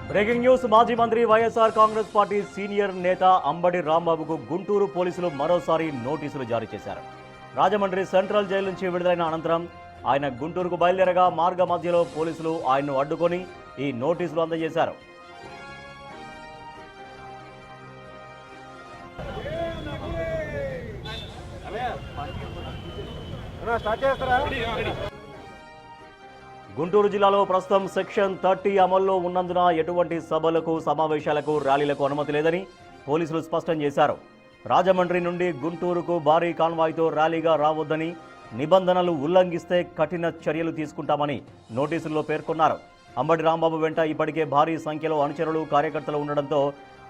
Breaking news. మాజీ మంత్రి YSR Congress party senior నేత అంబటి రాంబాబుకు గుంటూరు పోలీసులు మరోసారి నోటీసులు జారీ చేశారు. రాజమండ్రి సెంట్రల్ జైలు నుంచి విడుదలైన అనంతరం ఆయన గుంటూరుకు బయలుదేరగా మార్గ మధ్యలో పోలీసులు ఆయన్ను అడ్డుకొని ఈ నోటీసులు అందజేశారు. గుంటూరు జిల్లాలో ప్రస్తుతం సెక్షన్ 30 అమల్లో ఉన్నందున ఎటువంటి సభలకు, సమావేశాలకు, ర్యాలీలకు అనుమతి లేదని పోలీసులు స్పష్టం చేశారు. రాజమండ్రి నుండి గుంటూరుకు భారీ కాన్వాయ్తో ర్యాలీగా రావద్దని, నిబంధనలు ఉల్లంఘిస్తే కఠిన చర్యలు తీసుకుంటామని నోటీసుల్లో పేర్కొన్నారు. అంబటి రాంబాబు వెంట ఇప్పటికే భారీ సంఖ్యలో అనుచరులు, కార్యకర్తలు ఉండడంతో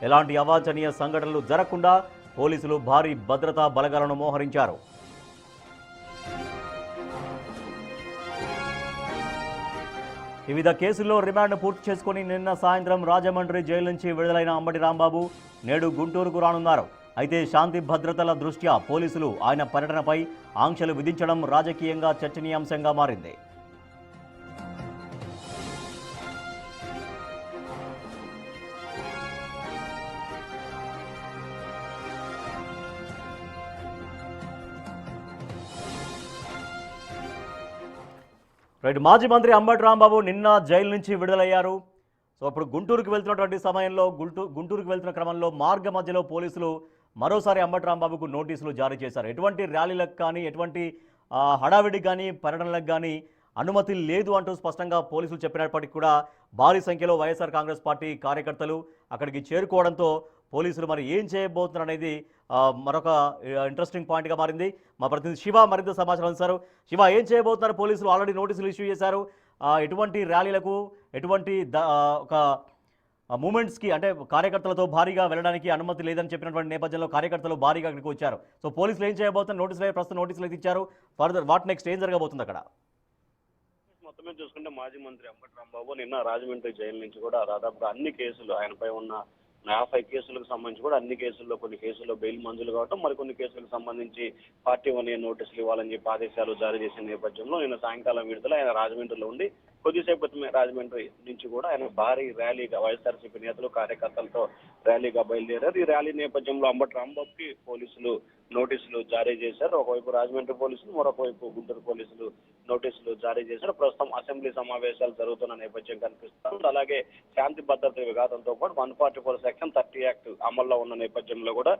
ఎలాంటి అవాంఛనీయ సంఘటనలు జరగకుండా పోలీసులు భారీ భద్రతా బలగాలను మోహరించారు. వివిధ కేసుల్లో రిమాండ్ పూర్తి చేసుకుని నిన్న సాయంత్రం రాజమండ్రి జైలు నుంచి విడుదలైన అంబటి రాంబాబు నేడు గుంటూరుకు రానున్నారు. అయితే శాంతి భద్రతల దృష్ట్యా పోలీసులు ఆయన పర్యటనపై ఆంక్షలు విధించడం రాజకీయంగా చర్చనీయాంశంగా మారింది. మాజీ మంత్రి అంబటి రాంబాబు నిన్న జైలు నుంచి విడుదలయ్యారు. సో ఇప్పుడు గుంటూరుకు వెళ్తున్నటువంటి సమయంలో గుంటూరుకు వెళ్తున్న క్రమంలో మార్గ మధ్యలో పోలీసులు మరోసారి అంబటి రాంబాబుకు నోటీసులు జారీ చేశారు. ఎటువంటి ర్యాలీలకు కానీ, ఎటువంటి హడావిడికి కానీ, పర్యటనలకు కానీ అనుమతి లేదు అంటూ స్పష్టంగా పోలీసులు చెప్పినప్పటికీ కూడా భారీ సంఖ్యలో వైఎస్ఆర్ కాంగ్రెస్ పార్టీ కార్యకర్తలు అక్కడికి చేరుకోవడంతో పోలీసులు మరి ఏం చేయబోతున్నారు అనేది మరొక ఇంట్రెస్టింగ్ పాయింట్గా మారింది. మా ప్రతినిధి శివ మరింత సమాచారం ఇస్తారు. శివ, ఏం చేయబోతున్నారు? పోలీసులు ఆల్రెడీ నోటీసులు ఇష్యూ చేశారు. ఎటువంటి ర్యాలీలకు, ఎటువంటి ఒక మూమెంట్స్కి, అంటే కార్యకర్తలతో భారీగా వెళ్ళడానికి అనుమతి లేదని చెప్పినటువంటి నేపథ్యంలో కార్యకర్తలు భారీగా అక్కడికి వచ్చారు. సో పోలీసులు ఏం చేయబోతున్నారు? ప్రస్తుతం నోటీసులు అయితే ఇచ్చారు. ఫర్దర్ వాట్ నెక్స్ట్ ఏం జరగబోతుంది అక్కడ? మొత్తమే చూసుకుంటే మాజీ మంత్రి అంబటి రాంబాబు నిన్న రాజమండ్రి జైలు నుంచి కూడా దాదాపుగా అన్ని కేసులు, ఆయనపై ఉన్న 50 కేసులకు సంబంధించి కూడా అన్ని కేసుల్లో, కొన్ని కేసుల్లో బెయిల్ మంజూరు కావడం, మరికొన్ని కేసులకు సంబంధించి పార్టీ 1A నోటీసులు ఇవ్వాలని చెప్పి ఆదేశాలు జారీ చేసిన నేపథ్యంలో నిన్న సాయంకాలం విడుదల ఆయన రాజమండ్రిలో ఉండి కొద్దిసేపు క్రితమే రాజమండ్రి నుంచి కూడా ఆయన భారీ ర్యాలీగా వైఎస్ఆర్సీపీ నేతలు, కార్యకర్తలతో ర్యాలీగా బయలుదేరారు. ఈ ర్యాలీ నేపథ్యంలో అంబటి రాంబాబుకి పోలీసులు నోటీసులు జారీ చేశారు. ఒకవైపు రాజమండ్రి పోలీసులు, మరొక వైపు గుంటూరు పోలీసులు నోటీసులు జారీ చేశారు. ప్రస్తుతం అసెంబ్లీ సమావేశాలు జరుగుతున్న నేపథ్యం కనిపిస్తుంది. అలాగే శాంతి భద్రత విఘాతంతో పాటు 144 సెక్షన్ 30 యాక్ట్ అమల్లో ఉన్న నేపథ్యంలో కూడా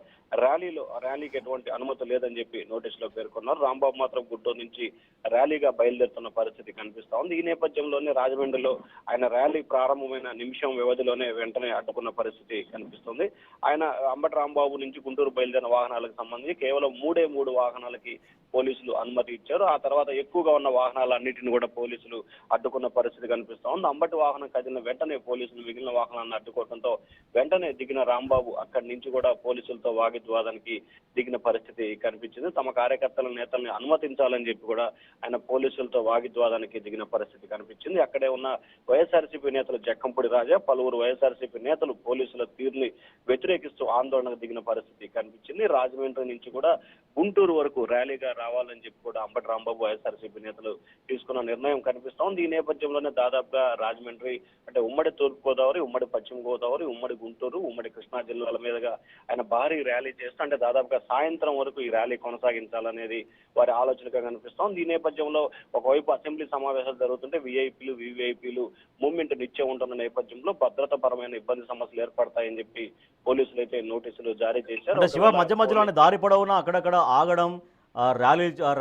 ర్యాలీకి ఎటువంటి అనుమతి లేదని చెప్పి నోటీసులో పేర్కొన్నారు. రాంబాబు మాత్రం గుంటూరు నుంచి ర్యాలీగా బయలుదేరుతున్న పరిస్థితి కనిపిస్తా ఉంది. ఈ నేపథ్యంలోనే రాజమండ్రిలో ఆయన ర్యాలీ ప్రారంభమైన నిమిషం వ్యవధిలోనే వెంటనే అడ్డుకున్న పరిస్థితి కనిపిస్తుంది. ఆయన అంబటి రాంబాబు నుంచి గుంటూరు బయలుదేరిన వాహనాలకు సంబంధించి కేవలం 3 వాహనాలకి పోలీసులు అనుమతి ఇచ్చారు. ఆ తర్వాత ఎక్కువగా ఉన్న వాహనాలన్నింటినీ కూడా పోలీసులు అడ్డుకున్న పరిస్థితి కనిపిస్తా ఉంది. అంబటి వాహనం కదిలిన వెంటనే పోలీసులు మిగిలిన వాహనాలను అడ్డుకోవడంతో వెంటనే దిగిన రాంబాబు అక్కడి నుంచి కూడా పోలీసులతో వాగ్వివాదానికి దిగిన పరిస్థితి కనిపించింది. తమ కార్యకర్తల నేతల్ని అనుమతించాలని చెప్పి కూడా ఆయన పోలీసులతో వాగ్వివాదానికి దిగిన పరిస్థితి కనిపించింది. అక్కడే ఉన్న వైఎస్ఆర్సీపీ నేతలు జక్కంపూడి రాజా, పలువురు వైఎస్ఆర్సీపీ నేతలు పోలీసుల తీరుని వ్యతిరేకిస్తూ ఆందోళనకు దిగిన పరిస్థితి కనిపించింది. రాజమండ్రి నుంచి కూడా గుంటూరు వరకు ర్యాలీగా రావాలని చెప్పి కూడా అంబటి రాంబాబు, వైఎస్ఆర్సీపీ నేతలు తీసుకున్న నిర్ణయం కనిపిస్తా ఉంది. ఈ నేపథ్యంలోనే దాదాపుగా రాజమండ్రి అంటే ఉమ్మడి తూర్పుగోదావరి, ఉమ్మడి పశ్చిమ గోదావరి, ఉమ్మడి గుంటూరు, ఉమ్మడి కృష్ణా జిల్లాల మీదుగా ఆయన భారీ ర్యాలీ చేస్తూ అంటే దాదాపుగా సాయంత్రం వరకు ఈ ర్యాలీ కొనసాగించాలనేది వారి ఆలోచనగా కనిపిస్తా ఉంది. ఈ నేపథ్యంలో ఒకవైపు అసెంబ్లీ సమావేశాలు జరుగుతుంటే విఐపీలు, వివిఐపీలు మూవ్మెంట్ నిత్యం ఉంటున్న నేపథ్యంలో భద్రతాపరమైన ఇబ్బంది సమస్యలు ఏర్పడతాయని చెప్పి పోలీసులు అయితే నోటీసులు జారీ చేశారు. శివ, మధ్యలోనే దారి పొడవునా అక్కడక్కడ ఆగడం,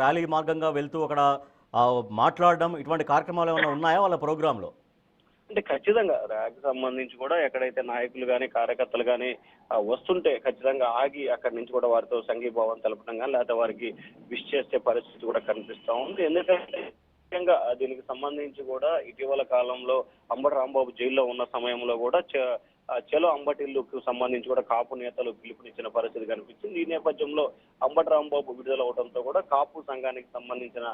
ర్యాలీ మార్గంగా వెళ్తూ అక్కడ మాట్లాడడం, ఇటువంటి కార్యక్రమాలు ఏమైనా ఉన్నాయా వాళ్ళ ప్రోగ్రాంలో? అంటే ఖచ్చితంగా ర్యాలీకి సంబంధించి కూడా ఎక్కడైతే నాయకులు కానీ, కార్యకర్తలు కానీ వస్తుంటే ఖచ్చితంగా ఆగి అక్కడి నుంచి కూడా వారితో సంఘీభావం తెలపడం కానీ, లేకపోతే వారికి విష్ చేసే పరిస్థితి కూడా కనిపిస్తా ఉంది. ఎందుకంటే ముఖ్యంగా దీనికి సంబంధించి కూడా ఇటీవల కాలంలో అంబటి రాంబాబు జైల్లో ఉన్న సమయంలో కూడా చలో అంబటిల్లుకు సంబంధించి కూడా కాపు నేతలు పిలుపునిచ్చిన పరిస్థితి కనిపించింది. ఈ నేపథ్యంలో అంబటి రాంబాబు విడుదల అవడంతో కూడా కాపు సంఘానికి సంబంధించిన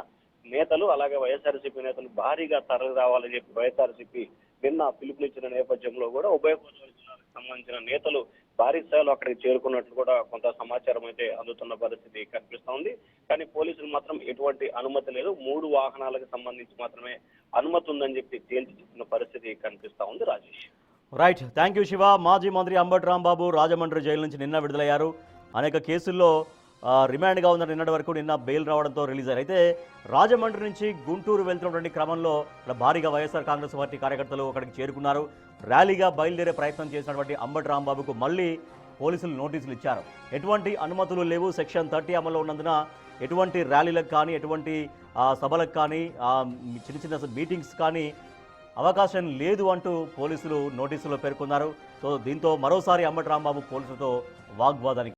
నేతలు, అలాగే వైఎస్ఆర్సీపీ నేతలు భారీగా తరలి రావాలని చెప్పి వైఎస్ఆర్సీపీ నిన్న పిలుపునిచ్చిన నేపథ్యంలో కూడా ఉభయ గోదావరి జిల్లాలకు సంబంధించిన నేతలు భారీ స్థాయిలో అక్కడికి చేరుకున్నట్లు కూడా కొంత సమాచారం అయితే అందుతున్న పరిస్థితి కనిపిస్తోంది. కానీ పోలీసులు మాత్రం ఎటువంటి అనుమతి లేదు, 3 వాహనాలకు సంబంధించి మాత్రమే అనుమతి ఉందని చెప్పి తేల్చి చెప్పిన పరిస్థితి కనిపిస్తా ఉంది. Rajesh. Right, thank you Shiva. మాజీ మంత్రి అంబటి రాంబాబు రాజమండ్రి జైలు నుంచి నిన్న విడుదలయ్యారు. అనేక కేసుల్లో రిమాండ్గా ఉన్న నిన్నటి వరకు నిన్న బెయిల్ రావడంతో రిలీజ్ అయ్యారు. అయితే రాజమండ్రి నుంచి గుంటూరు వెళ్తున్నటువంటి క్రమంలో ఇక్కడ భారీగా వైఎస్ఆర్ కాంగ్రెస్ పార్టీ కార్యకర్తలు అక్కడికి చేరుకున్నారు. ర్యాలీగా బయలుదేరే ప్రయత్నం చేసినటువంటి అంబటి రాంబాబుకు మళ్ళీ పోలీసులు నోటీసులు ఇచ్చారు. ఎటువంటి అనుమతులు లేవు, సెక్షన్ 30 అమల్లో ఉన్నందున ఎటువంటి ర్యాలీలకు కానీ ఎటువంటి సభలకు కానీ చిన్న చిన్న మీటింగ్స్ కానీ అవకాశం లేదు అంటూ పోలీసులు నోటీసులో పేర్కొన్నారు. సో దీంతో మరోసారి అంబటి రాంబాబు పోలీసులతో వాగ్వాదానికి